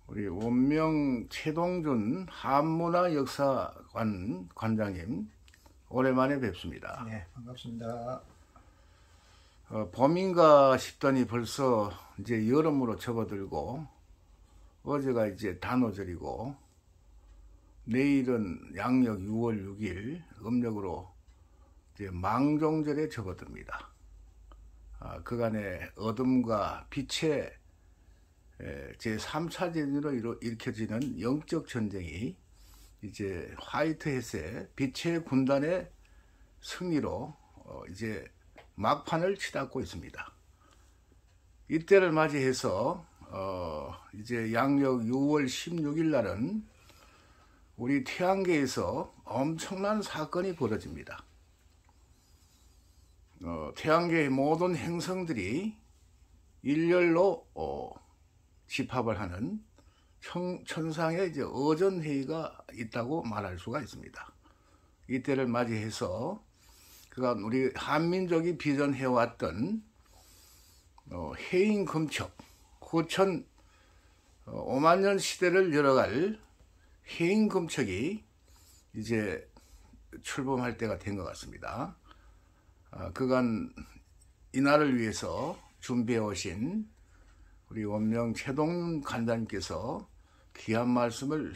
우리 원명 최동준 한문화역사관 관장님 오랜만에 뵙습니다. 네, 반갑습니다. 봄인가 싶더니 벌써 이제 여름으로 접어들고 어제가 이제 단오절이고 내일은 양력 6월 6일 음력으로 이제 망종절에 접어듭니다. 그간의 어둠과 빛의 제3차 대전으로 일으켜지는 영적 전쟁이 이제 화이트햇의 빛의 군단의 승리로 이제 막판을 치닫고 있습니다. 이때를 맞이해서 이제 양력 6월 16일 날은 우리 태양계에서 엄청난 사건이 벌어집니다. 태양계의 모든 행성들이 일렬로 집합을 하는 천상의 이제 어전회의가 있다고 말할 수가 있습니다. 이때를 맞이해서 그간 우리 한민족이 비전해왔던 해인금척, 후천 5만 년 시대를 열어갈 해인금척이 이제 출범할 때가 된 것 같습니다. 그간 이날을 위해서 준비해 오신 우리 원명 최동준 관장님께서 귀한 말씀을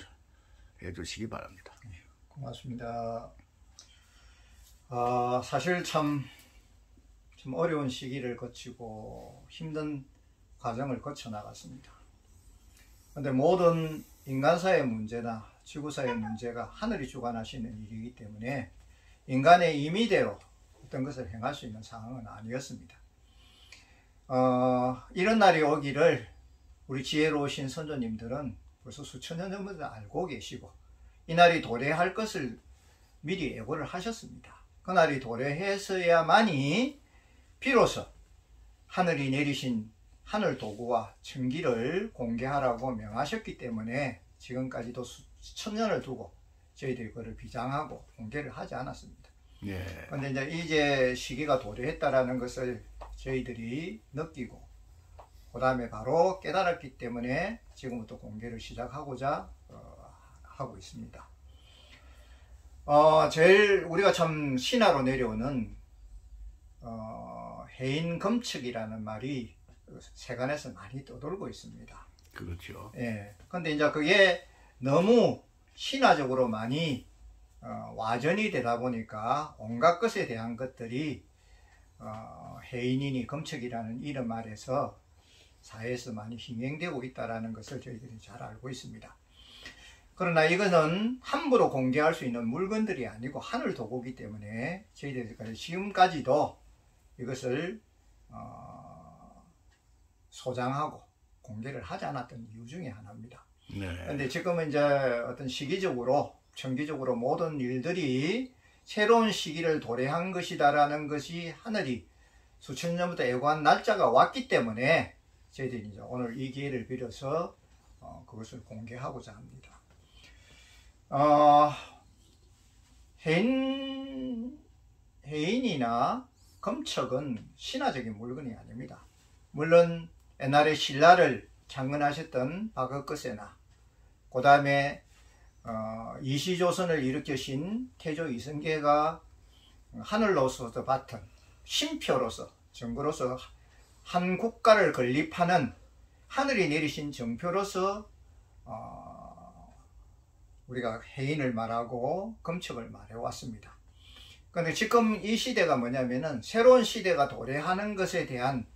해주시기 바랍니다. 고맙습니다. 사실 참 어려운 시기를 거치고 힘든 과정을 거쳐 나갔습니다. 그런데 모든 인간사의 문제나 지구사의 문제가 하늘이 주관하시는 일이기 때문에 인간의 임의대로 어떤 것을 행할 수 있는 상황은 아니었습니다. 이런 날이 오기를 우리 지혜로우신 선조님들은 벌써 수천 년 전부터 알고 계시고 이 날이 도래할 것을 미리 예고를 하셨습니다. 그날이 도래해서야만이 비로소 하늘이 내리신 하늘 도구와 천기를 공개하라고 명하셨기 때문에 지금까지도 수천 년을 두고 저희들이 그걸 비장하고 공개를 하지 않았습니다. 그런데 이제 시기가 도래했다라는 것을 저희들이 느끼고 그 다음에 바로 깨달았기 때문에 지금부터 공개를 시작하고자 하고 있습니다. 제일 우리가 참 신화로 내려오는 해인금측이라는 말이 세간에서 많이 떠돌고 있습니다. 그렇죠. 예. 근데 이제 그게 너무 신화적으로 많이 와전이 되다 보니까 온갖 것에 대한 것들이 해인이니 금척이라는 이름 아래서 사회에서 많이 희행되고 있다는 것을 저희들이 잘 알고 있습니다. 그러나 이것은 함부로 공개할 수 있는 물건들이 아니고 하늘 도구이기 때문에 저희들이 지금까지도 이것을 소장하고 공개를 하지 않았던 이유 중에 하나입니다. 그런데 지금은 이제 어떤 시기적으로 정기적으로 모든 일들이 새로운 시기를 도래한 것이다라는 것이 하늘이 수천 년부터 예고한 날짜가 왔기 때문에 저희들이 이제 오늘 이 기회를 빌어서 그것을 공개하고자 합니다. 해인이나 금척은 신화적인 물건이 아닙니다. 물론 옛날에 신라를 창건하셨던 박흑거세나 그 다음에 이시조선을 일으키신 태조 이성계가 하늘로서도 맡은 신표로서 정부로서 한 국가를 건립하는 하늘이 내리신 정표로서 우리가 해인을 말하고 금척을 말해왔습니다. 그런데 지금 이 시대가 뭐냐면은 새로운 시대가 도래하는 것에 대한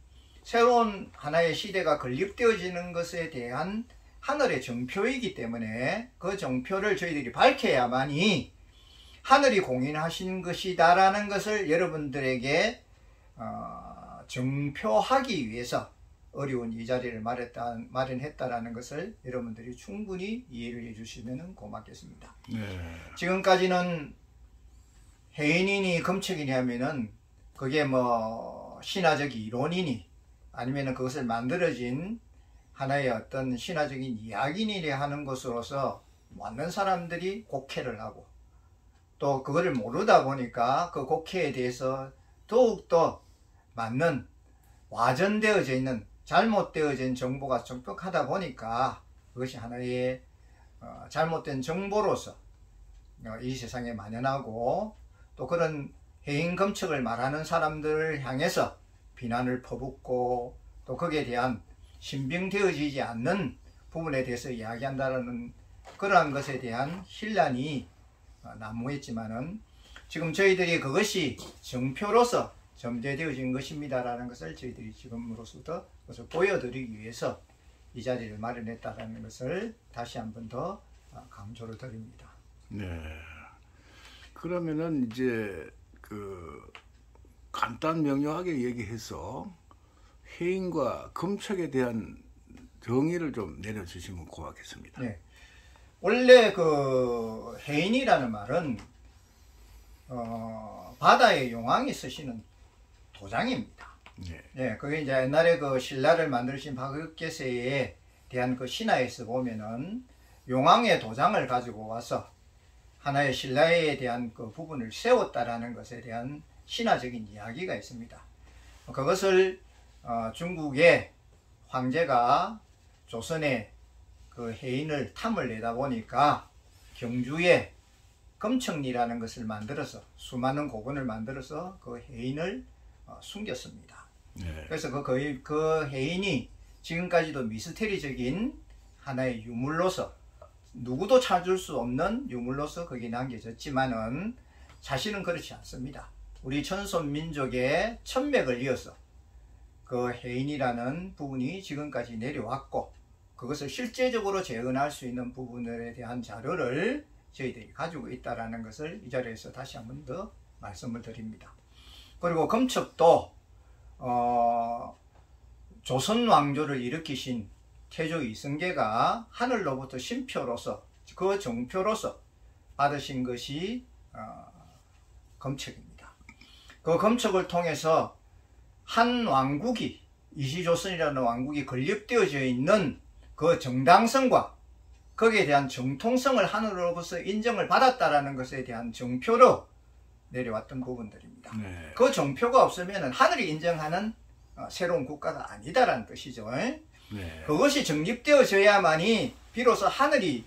새로운 하나의 시대가 건립되어지는 것에 대한 하늘의 정표이기 때문에 그 정표를 저희들이 밝혀야만이 하늘이 공인하신 것이다라는 것을 여러분들에게 정표하기 위해서 어려운 이 자리를 마련했다라는 것을 여러분들이 충분히 이해를 해주시면 고맙겠습니다. 지금까지는 해인이니 금척이니 하면은 그게 뭐 신화적 이론이니 아니면은 그것을 만들어진 하나의 어떤 신화적인 이야기니 하는 것으로서 많은 사람들이 곡해를 하고 또 그거를 모르다 보니까 그 곡해에 대해서 더욱더 맞는 와전되어져 있는 잘못되어진 정보가 촉박하다 보니까 그것이 하나의 잘못된 정보로서 이 세상에 만연하고, 또 그런 해인 검측을 말하는 사람들을 향해서 비난을 퍼붓고 또 거기에 대한 신빙되어지지 않는 부분에 대해서 이야기한다는 그러한 것에 대한 혼란이 난무했지만은, 지금 저희들이 그것이 정표로서 점재되어진 것입니다라는 것을 저희들이 지금으로서부터 그것을 보여드리기 위해서 이 자리를 마련했다라는 것을 다시 한 번 더 강조를 드립니다. 네. 그러면은 이제 간단 명료하게 얘기해서 해인과 검측에 대한 정의를 좀 내려주시면 고맙겠습니다. 네. 원래 해인이라는 말은 바다의 용왕이 쓰시는 도장입니다. 네. 네, 그게 이제 옛날에 신라를 만드신 박흑계세에 대한 신화에서 보면은 용왕의 도장을 가지고 와서 하나의 신라에 대한 부분을 세웠다라는 것에 대한 신화적인 이야기가 있습니다. 그것을 중국의 황제가 조선의 해인을 탐을 내다 보니까 경주에 검청리라는 것을 만들어서 수많은 고군을 만들어서 해인을 숨겼습니다. 네. 그래서 그 해인이 지금까지도 미스테리적인 하나의 유물로서, 누구도 찾을 수 없는 유물로서 거기 남겨졌지만은 사실은 그렇지 않습니다. 우리 전손 민족의 천맥을 이어서 해인이라는 부분이 지금까지 내려왔고, 그것을 실제적으로 재현할 수 있는 부분에 대한 자료를 저희들이 가지고 있다는 것을 이 자리에서 다시 한 번 더 말씀을 드립니다. 그리고 검측도 조선 왕조를 일으키신 태조 이성계가 하늘로부터 신표로서, 그 정표로서 받으신 것이 검측입니다. 그 검측을 통해서 한 왕국이, 이시조선이라는 왕국이 건립되어져 있는 그 정당성과 거기에 대한 정통성을 하늘로부터 인정을 받았다라는 것에 대한 정표로 내려왔던 부분들입니다. 네. 그 정표가 없으면 하늘이 인정하는 새로운 국가가 아니다라는 뜻이죠. 네. 그것이 정립되어져야만이 비로소 하늘이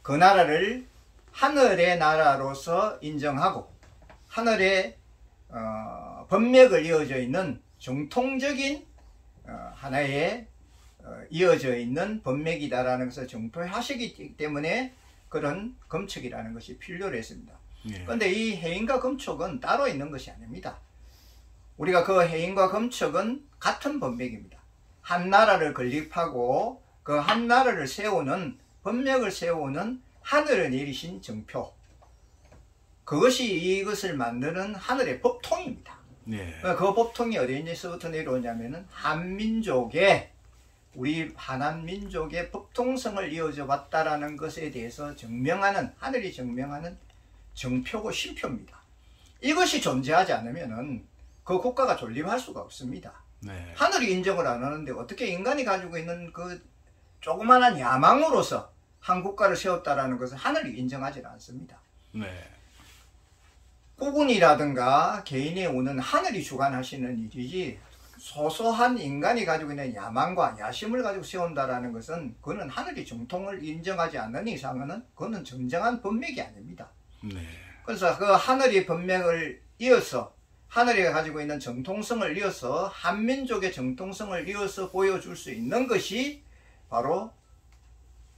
그 나라를 하늘의 나라로서 인정하고, 하늘의 법맥을 이어져 있는 정통적인 하나의 이어져 있는 법맥이다라는 것을 정표하시기 때문에 그런 검측이라는 것이 필요로 했습니다. 그런데 이 해인과 검측은 따로 있는 것이 아닙니다. 우리가 그 해인과 검측은 같은 법맥입니다. 한 나라를 건립하고 그 한 나라를 세우는, 법맥을 세우는 하늘을 내리신 정표, 그것이 이것을 만드는 하늘의 법통입니다. 네. 그 법통이 어디에서부터 내려오냐면은 한민족의, 우리 한한민족의 법통성을 이어져 왔다라는 것에 대해서 증명하는, 하늘이 증명하는 정표고 신표입니다. 이것이 존재하지 않으면은 그 국가가 존립할 수가 없습니다. 네. 하늘이 인정을 안 하는데 어떻게 인간이 가지고 있는 그 조그만한 야망으로서 한 국가를 세웠다라는 것을 하늘이 인정하지 않습니다. 네. 국운이라든가 개인이 오는 하늘이 주관하시는 일이지, 소소한 인간이 가지고 있는 야망과 야심을 가지고 세운다라는 것은 그거는 하늘이 정통을 인정하지 않는 이상은 그거는 정정한 법맥이 아닙니다. 네. 그래서 그 하늘이 법맥을 이어서, 하늘이 가지고 있는 정통성을 이어서 한민족의 정통성을 이어서 보여줄 수 있는 것이 바로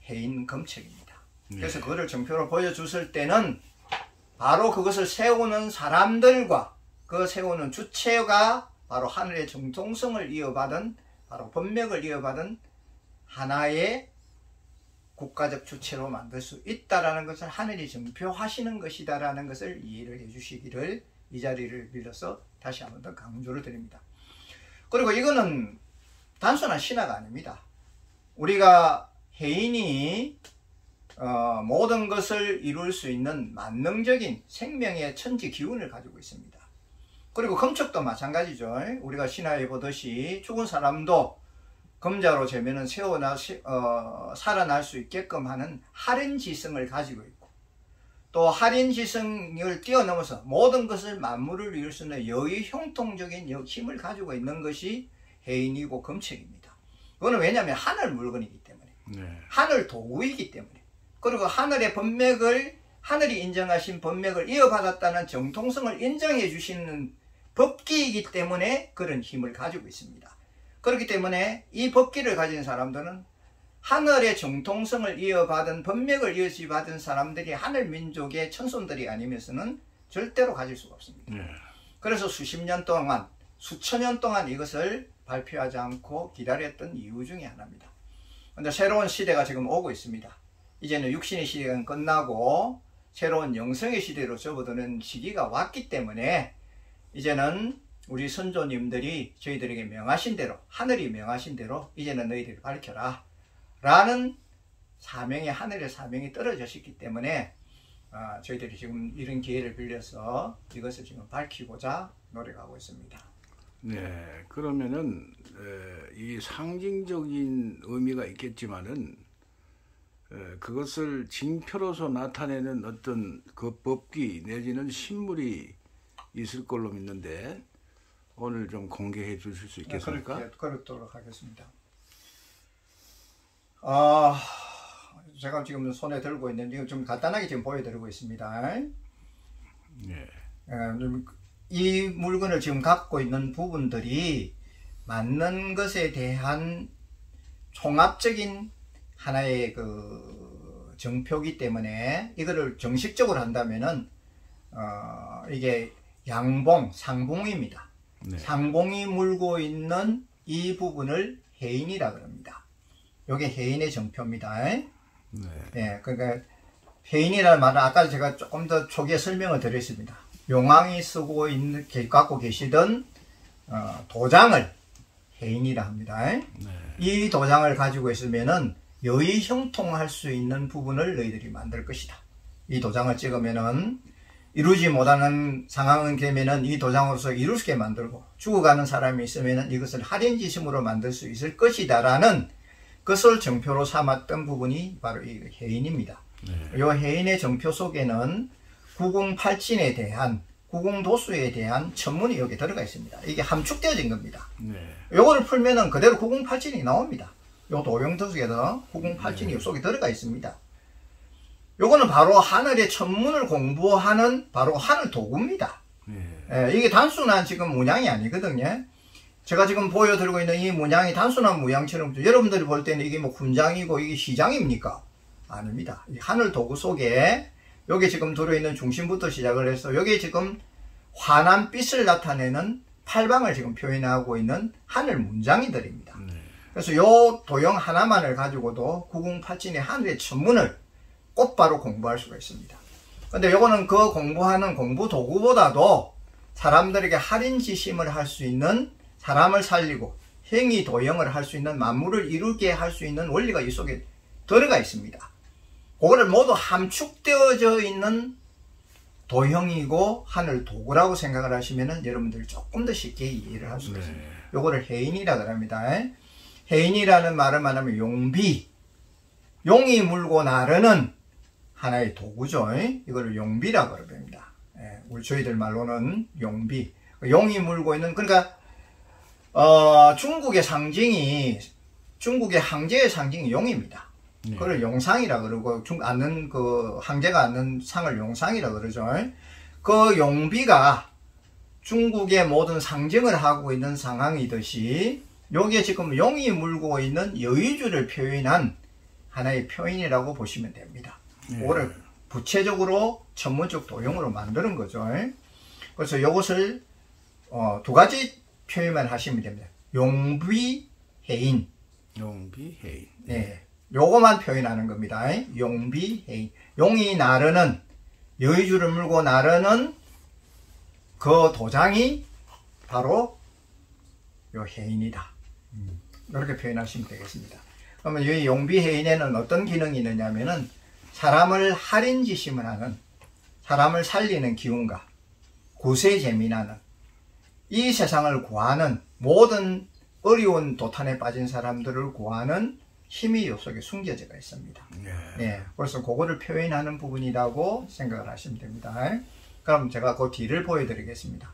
해인 검측입니다. 그래서 그거를 정표로 보여줬을 때는 바로 그것을 세우는 사람들과 그 세우는 주체가 바로 하늘의 정통성을 이어받은, 바로 법맥을 이어받은 하나의 국가적 주체로 만들 수 있다라는 것을 하늘이 정표하시는 것이다라는 것을 이해를 해주시기를 이 자리를 빌어서 다시 한 번 더 강조를 드립니다. 그리고 이거는 단순한 신화가 아닙니다. 우리가 해인이 모든 것을 이룰 수 있는 만능적인 생명의 천지 기운을 가지고 있습니다. 그리고 검측도 마찬가지죠. 우리가 신화에 보듯이 죽은 사람도 검자로 재면은 살아날 수 있게끔 하는 할인지성을 가지고 있고, 또 할인지성을 뛰어넘어서 모든 것을 만물을 이룰 수 있는 여의 형통적인 힘을 가지고 있는 것이 해인이고 검측입니다. 그거는 왜냐하면 하늘 물건이기 때문에 네. 하늘 도구이기 때문에. 그리고 하늘의 법맥을, 하늘이 인정하신 법맥을 이어받았다는 정통성을 인정해 주시는 법기이기 때문에 그런 힘을 가지고 있습니다. 그렇기 때문에 이 법기를 가진 사람들은 하늘의 정통성을 이어받은, 법맥을 이어받은 사람들이 하늘 민족의 천손들이 아니면서는 절대로 가질 수가 없습니다. 네. 그래서 수십 년 동안, 수천 년 동안 이것을 발표하지 않고 기다렸던 이유 중에 하나입니다. 그런데 새로운 시대가 지금 오고 있습니다. 이제는 육신의 시대가 끝나고 새로운 영성의 시대로 접어드는 시기가 왔기 때문에 이제는 우리 선조님들이 저희들에게 명하신 대로, 하늘이 명하신 대로 이제는 너희들이 밝혀라 라는 사명이, 하늘의 사명이 떨어졌기 때문에 저희들이 지금 이런 기회를 빌려서 이것을 지금 밝히고자 노력하고 있습니다. 네, 그러면은 이 상징적인 의미가 있겠지만은 그것을 징표로서 나타내는 어떤 그 법기 내지는 신물이 있을 걸로 믿는데 오늘 좀 공개해 주실 수 있겠습니까? 그렇도록 하겠습니다. 제가 지금 손에 들고 있는, 좀 간단하게 지금 보여드리고 있습니다. 네. 이 물건을 지금 갖고 있는 부분들이 맞는 것에 대한 종합적인 하나의 그 정표기 때문에 이거를 정식적으로 한다면은 이게 양봉, 상봉입니다. 네. 상봉이 물고 있는 이 부분을 해인이라 그럽니다. 이게 해인의 정표입니다. 네. 예, 그러니까 해인이라는 말은 아까 제가 조금 더 초기에 설명을 드렸습니다. 용왕이 쓰고 있는, 갖고 계시던 도장을 해인이라 합니다. 네. 이 도장을 가지고 있으면은 여의 형통할 수 있는 부분을 너희들이 만들 것이다. 이 도장을 찍으면은 이루지 못하는 상황은 되면은 이 도장으로서 이룰 수 있게 만들고, 죽어가는 사람이 있으면은 이것을 할인지심으로 만들 수 있을 것이다라는 것을 정표로 삼았던 부분이 바로 이 해인입니다. 네. 이 해인의 정표 속에는 구궁팔진에 대한, 구궁도수에 대한 천문이 여기 들어가 있습니다. 이게 함축되어진 겁니다. 네. 요거를 풀면은 그대로 구궁팔진이 나옵니다. 요 도형도수에서 구궁팔진이 요 속에 들어가 있습니다. 요거는 바로 하늘의 천문을 공부하는 바로 하늘 도구입니다. 네. 이게 단순한 지금 문양이 아니거든요. 제가 지금 보여드리고 있는 이 문양이 단순한 문양처럼 여러분들이 볼 때는 이게 뭐 훈장이고 이게 시장입니까? 아닙니다. 이 하늘 도구 속에 여기 지금 들어있는 중심부터 시작을 해서 여기 지금 환한 빛을 나타내는 팔방을 지금 표현하고 있는 하늘 문장이들입니다. 네. 그래서 요 도형 하나만을 가지고도 구궁팔진의 하늘의 천문을 곧바로 공부할 수가 있습니다. 근데 요거는 그 공부하는 공부 도구보다도 사람들에게 할인지심을 할 수 있는, 사람을 살리고 행위 도형을 할 수 있는, 만물을 이루게 할 수 있는 원리가 이 속에 들어가 있습니다. 그거를 모두 함축되어져 있는 도형이고 하늘 도구라고 생각을 하시면은 여러분들이 조금 더 쉽게 이해를 할 수가 있습니다. 요거를 해인이라 그럽니다. 해인이라는 말은 말하면 용비, 용이 물고 나르는 하나의 도구죠. 이거를 용비라고 그럽니다. 우리 저희들 말로는 용비, 용이 물고 있는, 그러니까 중국의 상징이, 중국의 황제의 상징이 용입니다. 네. 그걸 용상이라 그러고, 앉는 그 황제가 앉는 상을 용상이라 그러죠. 그 용비가 중국의 모든 상징을 하고 있는 상황이듯이 요게 지금 용이 물고 있는 여의주를 표현한 하나의 표현이라고 보시면 됩니다. 네. 그거를 구체적으로 전문적 도형으로 만드는 거죠. 그래서 요것을 두 가지 표현만 하시면 됩니다. 용비해인. 용비해인. 네. 요거만 표현하는 겁니다. 용비해인. 용이 나르는, 여의주를 물고 나르는 그 도장이 바로 요 해인이다. 이렇게 표현하시면 되겠습니다. 그러면 이 용비해인에는 어떤 기능이 있느냐면은 사람을 할인지심을 하는, 사람을 살리는 기운과 구세재민하는, 이 세상을 구하는, 모든 어려운 도탄에 빠진 사람들을 구하는 힘이 요 속에 숨겨져 있습니다. 네, 그래서 그거를 표현하는 부분이라고 생각을 하시면 됩니다. 그럼 제가 그 뒤를 보여드리겠습니다.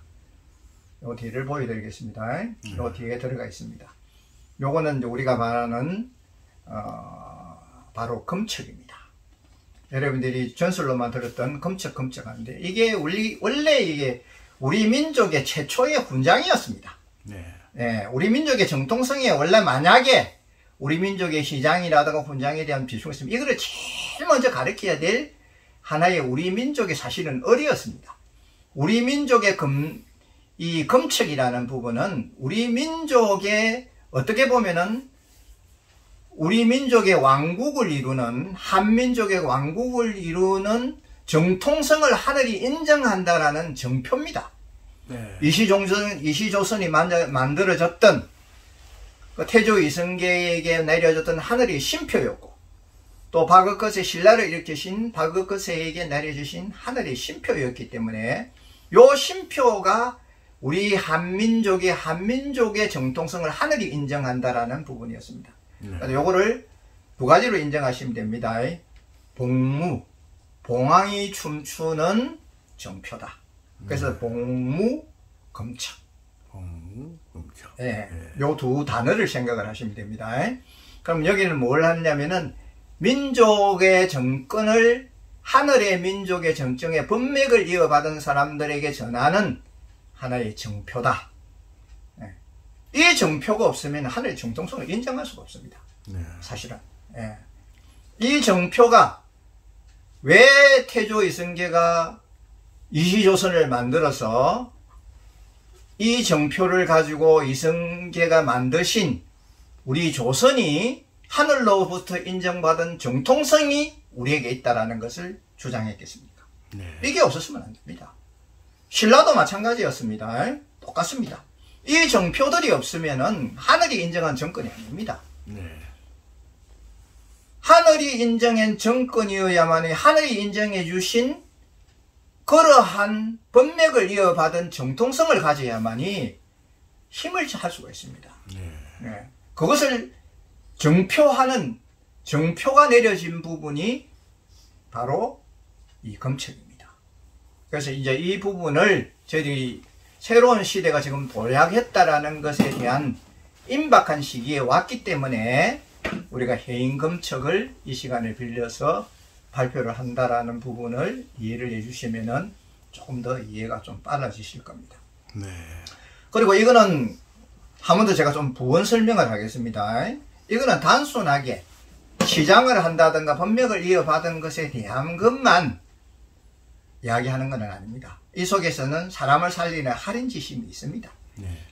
요 뒤를 보여드리겠습니다. 요 뒤에 들어가 있습니다. 요거는 이제 우리가 말하는 바로 검척입니다. 여러분들이 전설로만 들었던 검척 하는데 이게 원래 이게 우리 민족의 최초의 훈장이었습니다. 네. 네, 우리 민족의 정통성에 원래 만약에 우리 민족의 시장이라든가 훈장에 대한 비중이 있으면 이거를 제일 먼저 가르쳐야 될 하나의 우리 민족의 사실은 어리였습니다. 우리 민족의 이 검척이라는 부분은 우리 민족의 어떻게 보면은 우리 민족의 왕국을 이루는 한민족의 왕국을 이루는 정통성을 하늘이 인정한다라는 정표입니다. 네. 이시조선이 만들어졌던 그 태조 이성계에게 내려졌던 하늘의 신표였고 또 바그컷의 신라를 일으키신 바그컷에게 내려주신 하늘의 신표였기 때문에 요 신표가 우리 한민족의 정통성을 하늘이 인정한다라는 부분이었습니다. 그래서 요거를 두 가지로 인정하시면 됩니다. 봉황이 춤추는 정표다. 그래서 봉무검척. 검척. 예, 요 두 단어를 생각을 하시면 됩니다. 그럼 여기는 뭘 하냐면은 민족의 정권을 하늘의 민족의 정정의 번맥을 이어받은 사람들에게 전하는 하나의 정표다. 이 정표가 없으면 하늘의 정통성을 인정할 수가 없습니다. 사실은. 이 정표가 왜 태조 이성계가 이시조선을 만들어서 이 정표를 가지고 이성계가 만드신 우리 조선이 하늘로부터 인정받은 정통성이 우리에게 있다라는 것을 주장했겠습니까? 이게 없었으면 안 됩니다. 신라도 마찬가지였습니다. 똑같습니다. 이 정표들이 없으면은 하늘이 인정한 정권이 아닙니다. 하늘이 인정한 정권이어야만이 하늘이 인정해 주신 그러한 번맥을 이어받은 정통성을 가져야만이 힘을 할 수가 있습니다. 그것을 정표하는 정표가 내려진 부분이 바로 이 검척입니다. 그래서 이제 이 부분을 저희들이 새로운 시대가 지금 도약했다라는 것에 대한 임박한 시기에 왔기 때문에 우리가 해인검척을 이 시간을 빌려서 발표를 한다라는 부분을 이해를 해주시면은 조금 더 이해가 좀 빨라지실 겁니다. 그리고 이거는 한 번 더 제가 좀 부원 설명을 하겠습니다. 이거는 단순하게 시장을 한다든가 번맥을 이어받은 것에 대한 것만 이야기하는 것은 아닙니다. 이 속에서는 사람을 살리는 할인지심이 있습니다.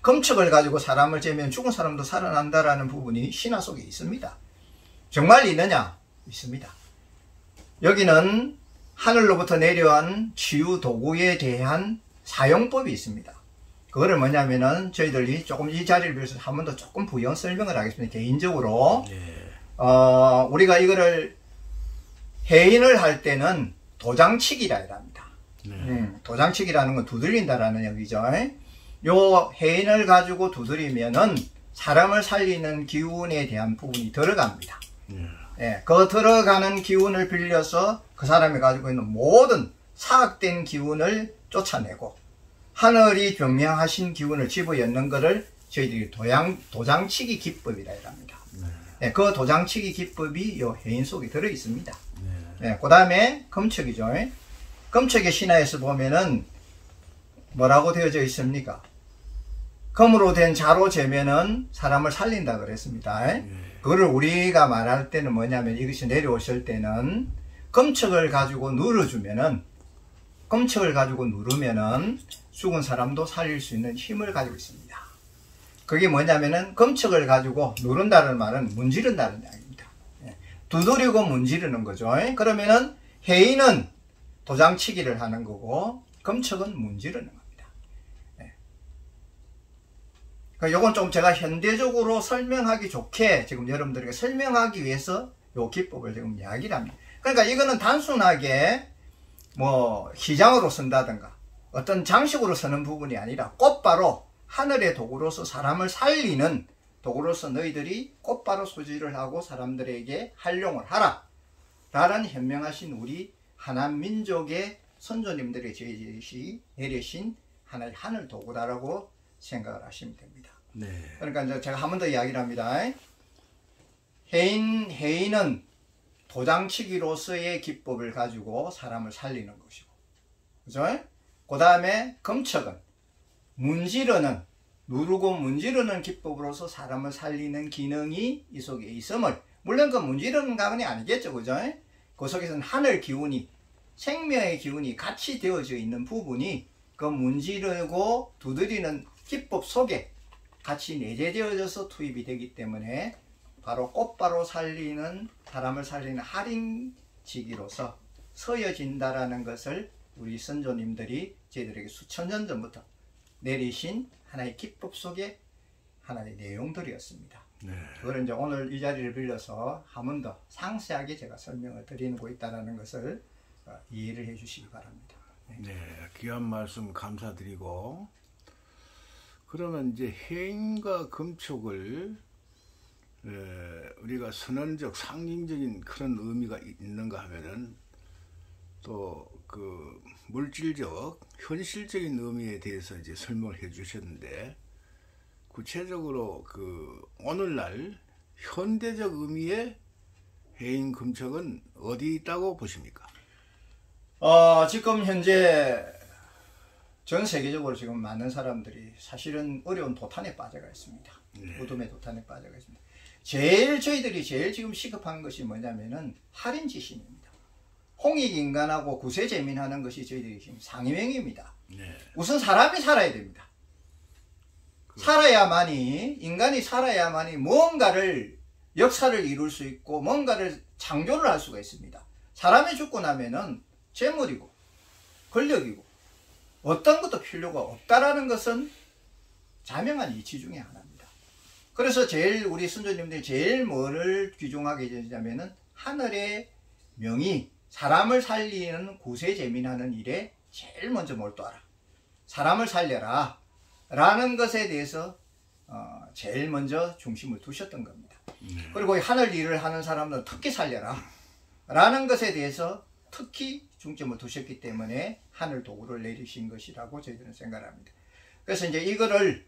검척을 가지고 사람을 재면 죽은 사람도 살아난다라는 부분이 신화 속에 있습니다. 정말 있느냐? 있습니다. 여기는 하늘로부터 내려온 치유 도구에 대한 사용법이 있습니다. 그거를 뭐냐면은 저희들이 조금 이 자리를 빌어서 한 번 더 조금 부연 설명을 하겠습니다. 개인적으로 우리가 이거를 해인을 할 때는 도장치기라 합니다. 도장치기라는 건 두드린다라는 얘기죠. 요 해인을 가지고 두드리면은 사람을 살리는 기운에 대한 부분이 들어갑니다. 그 들어가는 기운을 빌려서 그 사람이 가지고 있는 모든 사악된 기운을 쫓아내고 하늘이 변명하신 기운을 집어넣는 것을 저희들이 도장치기 기법이라 합니다. 그 도장치기 기법이 요 해인 속에 들어 있습니다. 그 다음에 검척이죠. 검척의 신화에서 보면은 뭐라고 되어져 있습니까? 검으로 된 자로 재면은 사람을 살린다 그랬습니다. 그거를 우리가 말할 때는 뭐냐면 이것이 내려오실 때는 검척을 가지고 누르면은 죽은 사람도 살릴 수 있는 힘을 가지고 있습니다. 그게 뭐냐면은 검척을 가지고 누른다는 말은 문지른다는 이야기입니다. 두드리고 문지르는 거죠. 그러면은 해인은 도장치기를 하는 거고 검척은 문지르는 겁니다. 요건 좀 제가 현대적으로 설명하기 좋게 지금 여러분들에게 설명하기 위해서 요 기법을 지금 이야기를 합니다. 그러니까 이거는 단순하게 뭐 시장으로 쓴다든가 어떤 장식으로 쓰는 부분이 아니라 곧바로 하늘의 도구로서 사람을 살리는 도구로서 너희들이 곧바로 소지를 하고 사람들에게 활용을 하라 라는 현명하신 우리 하나민족의 선조님들의 제시 내리신 하나의 하늘 도구다라고 생각을 하시면 됩니다. 그러니까 이제 제가 한 번 더 이야기를 합니다. 해인은 도장치기로서의 기법을 가지고 사람을 살리는 것이고, 그죠? 그 다음에 검척은 문지르는, 누르고 문지르는 기법으로서 사람을 살리는 기능이 이 속에 있음을, 물론 그 문지르는 가문이 아니겠죠, 그죠? 그 속에서는 하늘 기운이, 생명의 기운이 같이 되어져 있는 부분이 그 문지르고 두드리는 기법 속에 같이 내재되어져서 투입이 되기 때문에 바로 곧바로 살리는, 사람을 살리는 할인지기로서 서여진다라는 것을 우리 선조님들이 저희들에게 수천 년 전부터 내리신 하나의 기법 속의 하나의 내용들이었습니다. 네. 그걸 이제 오늘 이 자리를 빌려서 한 번 더 상세하게 제가 설명을 드리고 있다는 것을 이해를 해 주시기 바랍니다. 네, 귀한 말씀 감사드리고, 그러면 이제 해인과 검촉을 우리가 선언적 상징적인 그런 의미가 있는가 하면은 또 그 물질적 현실적인 의미에 대해서 이제 설명을 해 주셨는데, 구체적으로 그 오늘날 현대적 의미의 해인 검촉은 어디 있다고 보십니까? 지금 현재 전 세계적으로 지금 많은 사람들이 사실은 어려운 도탄에 빠져가 있습니다. 네. 어둠의 도탄에 빠져가 있습니다. 저희들이 제일 지금 시급한 것이 뭐냐면은 할인지신입니다. 홍익인간하고 구세재민하는 것이 저희들이 지금 상위명입니다. 네. 우선 사람이 살아야 됩니다. 살아야만이, 인간이 살아야만이 뭔가를, 역사를 이룰 수 있고 뭔가를 창조를 할 수가 있습니다. 사람이 죽고 나면은 재물이고 권력이고 어떤 것도 필요가 없다라는 것은 자명한 이치 중에 하나입니다. 그래서 제일 우리 선조님들이 제일 뭐를 귀중하게 여기냐면은 하늘의 명이 사람을 살리는 구세재민하는 일에 제일 먼저 몰두하라, 사람을 살려라 라는 것에 대해서 제일 먼저 중심을 두셨던 겁니다. 그리고 하늘 일을 하는 사람들은 특히 살려라 라는 것에 대해서 특히 중점을 두셨기 때문에 하늘 도구를 내리신 것이라고 저희들은 생각합니다. 그래서 이제 이거를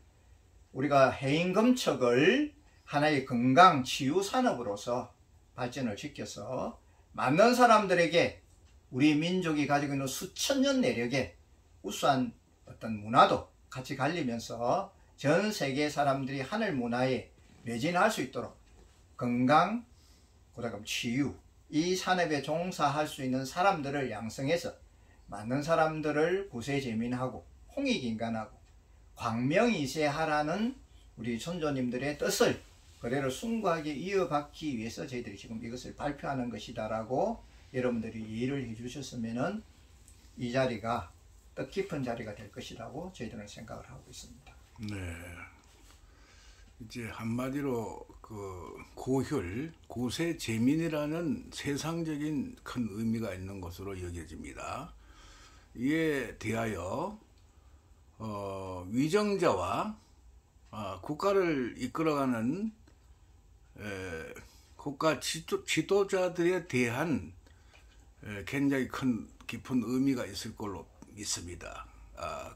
우리가 해인검척을 하나의 건강 치유 산업으로서 발전을 시켜서 많은 사람들에게 우리 민족이 가지고 있는 수천 년 내력의 우수한 어떤 문화도 같이 갈리면서 전 세계 사람들이 하늘 문화에 매진할 수 있도록 건강, 그다음 치유, 이 산업에 종사할 수 있는 사람들을 양성해서 많은 사람들을 구세재민하고 홍익인간하고 광명이세하라는 우리 선조님들의 뜻을 그대로 숭고하게 이어받기 위해서 저희들이 지금 이것을 발표하는 것이다라고 여러분들이 이해를 해주셨으면은 이 자리가 뜻깊은 자리가 될 것이라고 저희들은 생각을 하고 있습니다. 네. 이제 한마디로 그 고혈, 구세재민이라는 세상적인 큰 의미가 있는 것으로 여겨집니다. 이에 대하여 위정자와 국가를 이끌어가는 국가 지도자들에 대한 굉장히 큰 깊은 의미가 있을 걸로 믿습니다.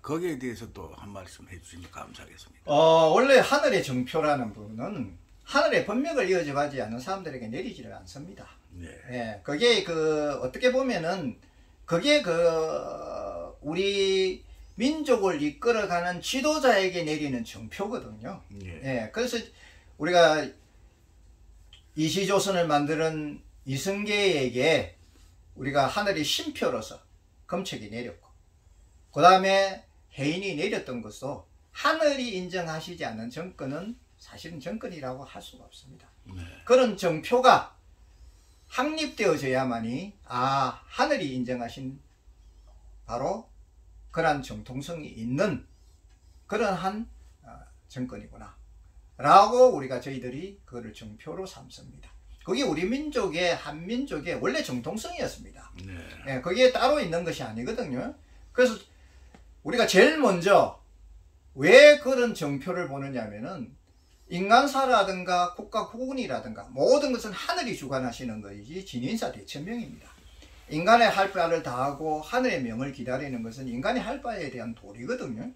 거기에 대해서 또 한 말씀 해주시면 감사하겠습니다. 원래 하늘의 정표라는 부분은 하늘의 법명을 이어져가지 않는 사람들에게 내리지를 않습니다. 네. 예, 그게 어떻게 보면은 그게 우리 민족을 이끌어가는 지도자에게 내리는 정표거든요. 네. 예, 그래서 우리가 이시조선을 만드는 이승계에게 우리가 하늘의 심표로서 검척이 내렸고, 그 다음에 해인이 내렸던 것도 하늘이 인정하시지 않는 정권은 사실은 정권이라고 할 수가 없습니다. 네. 그런 정표가 확립되어져야만이 하늘이 인정하신 바로 그러한 정통성이 있는 그러한 정권이구나 라고 우리가 저희들이 그거를 정표로 삼습니다. 그게 우리 민족의 한민족의 원래 정통성이었습니다. 네. 예, 그게 따로 있는 것이 아니거든요. 그래서 우리가 제일 먼저 왜 그런 정표를 보느냐면은 인간사라든가 국가국운이라든가 모든 것은 하늘이 주관하시는 것이지 진인사 대천명입니다. 인간의 할 바를 다하고 하늘의 명을 기다리는 것은 인간이 할 바에 대한 도리거든요.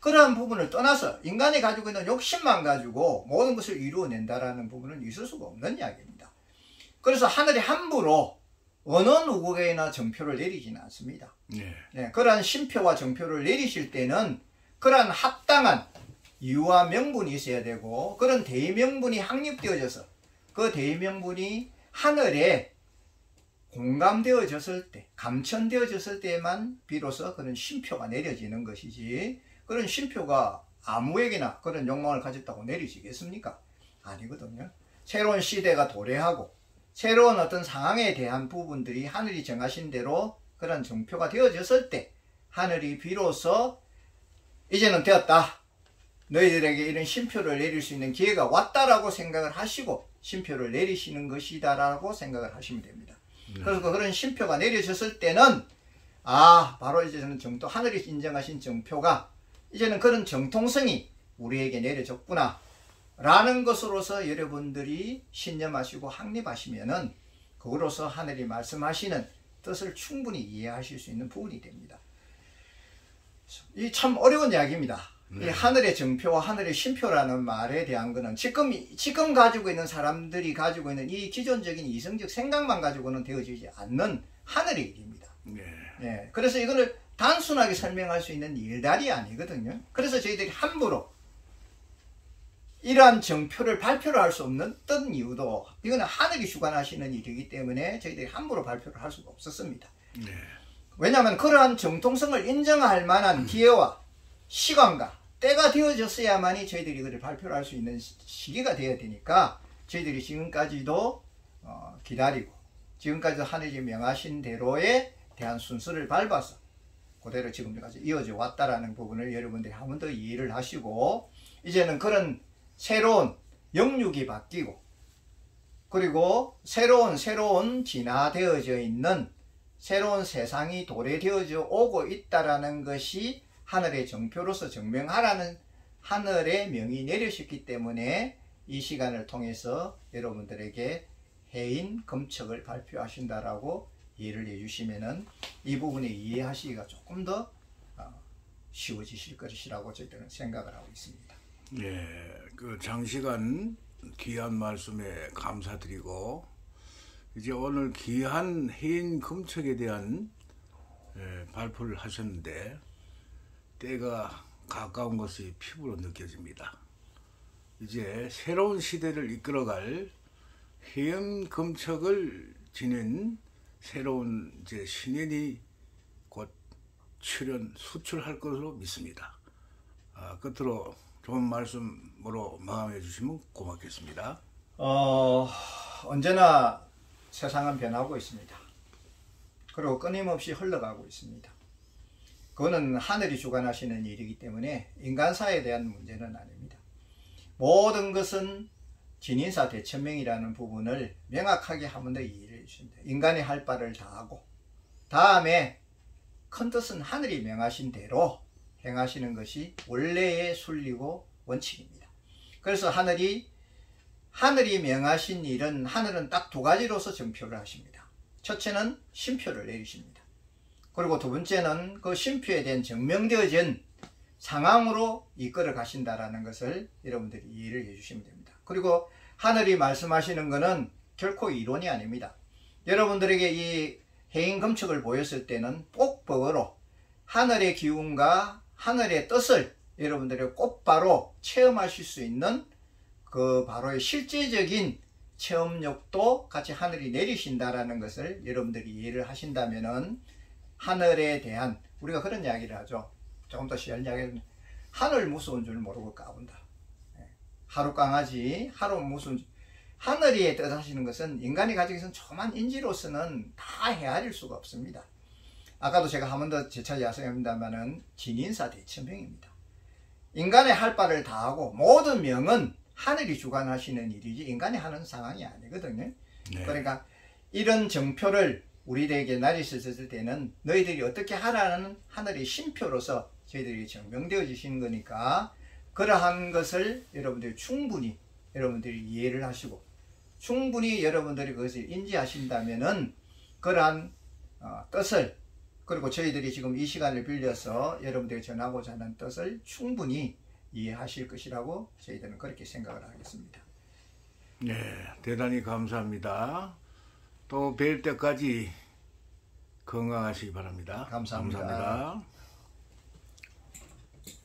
그러한 부분을 떠나서 인간이 가지고 있는 욕심만 가지고 모든 것을 이루어낸다라는 부분은 있을 수가 없는 이야기입니다. 그래서 하늘이 함부로 어느 누구에게나 정표를 내리지는 않습니다. 네, 그러한 쉼표와 정표를 내리실 때는 그러한 합당한 이유와 명분이 있어야 되고, 그런 대의명분이 확립되어져서 그 대의명분이 하늘에 공감되어졌을 때, 감천되어졌을 때만 비로소 그런 쉼표가 내려지는 것이지, 그런 쉼표가 아무에게나 그런 욕망을 가졌다고 내리지겠습니까? 아니거든요. 새로운 시대가 도래하고 새로운 어떤 상황에 대한 부분들이 하늘이 정하신 대로 그런 정표가 되어졌을 때 하늘이 비로소 이제는 되었다, 너희들에게 이런 쉼표를 내릴 수 있는 기회가 왔다라고 생각을 하시고 쉼표를 내리시는 것이다 라고 생각을 하시면 됩니다. 그래서 그런 쉼표가 내려졌을 때는 바로 이제는 하늘이 인정하신 정표가 이제는 그런 정통성이 우리에게 내려졌구나 라는 것으로서 여러분들이 신념하시고 확립하시면은 그거로서 하늘이 말씀하시는 뜻을 충분히 이해하실 수 있는 부분이 됩니다. 이 참 어려운 이야기입니다. 이 하늘의 정표와 하늘의 쉼표라는 말에 대한 거는 지금 가지고 있는 사람들이 가지고 있는 이 기존적인 이성적 생각만 가지고는 되어지지 않는 하늘의 일입니다. 예, 그래서 이거를 단순하게 설명할 수 있는 일달이 아니거든요. 그래서 저희들이 함부로 이러한 정표를 발표를 할 수 없는 어떤 이유도, 이거는 하늘이 주관하시는 일이기 때문에 저희들이 함부로 발표를 할 수가 없었습니다. 왜냐하면 그러한 정통성을 인정할 만한 기회와 시간과 때가 되어졌어야만이 저희들이 이것을 발표를 할 수 있는 시기가 되어야 되니까 저희들이 지금까지도 기다리고 지금까지도 하늘이 명하신 대로에 대한 순서를 밟아서 그대로 지금까지 이어져 왔다라는 부분을 여러분들이 한 번 더 이해를 하시고, 이제는 그런 새로운 영육이 바뀌고 그리고 새로운 진화되어져 있는 새로운 세상이 도래되어져 오고 있다라는 것이 하늘의 정표로서 증명하라는 하늘의 명이 내려졌기 때문에 이 시간을 통해서 여러분들에게 해인 검척을 발표하신다라고 이해를 해주시면은 이 부분에 이해하시기가 조금 더 쉬워지실 것이라고 저희들은 생각을 하고 있습니다. 예, 그 장시간 귀한 말씀에 감사드리고, 이제 오늘 귀한 해인 검척에 대한 발표를 하셨는데 때가 가까운 것이 피부로 느껴집니다. 이제 새로운 시대를 이끌어갈 해인 검척을 지닌 새로운 이제 신인이 곧 수출할 것으로 믿습니다. 끝으로 좋은 말씀으로 마감해 주시면 고맙겠습니다. 언제나 세상은 변하고 있습니다. 그리고 끊임없이 흘러가고 있습니다. 그거는 하늘이 주관하시는 일이기 때문에 인간사에 대한 문제는 아닙니다. 모든 것은 진인사 대천명이라는 부분을 명확하게 한 번 더 이해를 해주십니다. 인간이 할 바를 다하고 다음에 큰 뜻은 하늘이 명하신 대로 행하시는 것이 원래의 순리고 원칙입니다. 그래서 하늘이 명하신 일은 하늘은 딱 두 가지로서 정표를 하십니다. 첫째는 쉼표를 내리십니다. 그리고 두 번째는 그 쉼표에 대한 증명되어진 상황으로 이끌어 가신다라는 것을 여러분들이 이해를 해주시면 됩니다. 그리고 하늘이 말씀하시는 것은 결코 이론이 아닙니다. 여러분들에게 이 해인 검척을 보였을 때는 꼭법으로 하늘의 기운과 하늘의 뜻을 여러분들이 곧바로 체험하실 수 있는 그 바로의 실제적인 체험력도 같이 하늘이 내리신다라는 것을 여러분들이 이해를 하신다면은 하늘에 대한, 우리가 그런 이야기를 하죠. 조금 더 시한 이야기는 하늘 무서운 줄 모르고 까분다. 하루 강아지, 하루 무서운 줄. 하늘이 뜻하시는 것은 인간이 가지고 있는 조그만 인지로서는 다 헤아릴 수가 없습니다. 아까도 제가 한 번 더 재차 야성합니다만은 진인사 대천명입니다. 인간의 할 바를 다하고 모든 명은 하늘이 주관하시는 일이지 인간이 하는 상황이 아니거든요. 네. 그러니까 이런 정표를 우리들에게 내리셨을 때는 너희들이 어떻게 하라는 하늘의 쉼표로서 저희들이 증명되어 주시는 거니까 그러한 것을 여러분들이 충분히 여러분들이 이해를 하시고 충분히 여러분들이 그것을 인지하신다면은 그러한 뜻을, 그리고 저희들이 지금 이 시간을 빌려서 여러분들이 전하고자 하는 뜻을 충분히 이해하실 것이라고 저희들은 그렇게 생각을 하겠습니다. 네, 대단히 감사합니다. 또 뵐 때까지 건강하시기 바랍니다. 감사합니다. 감사합니다.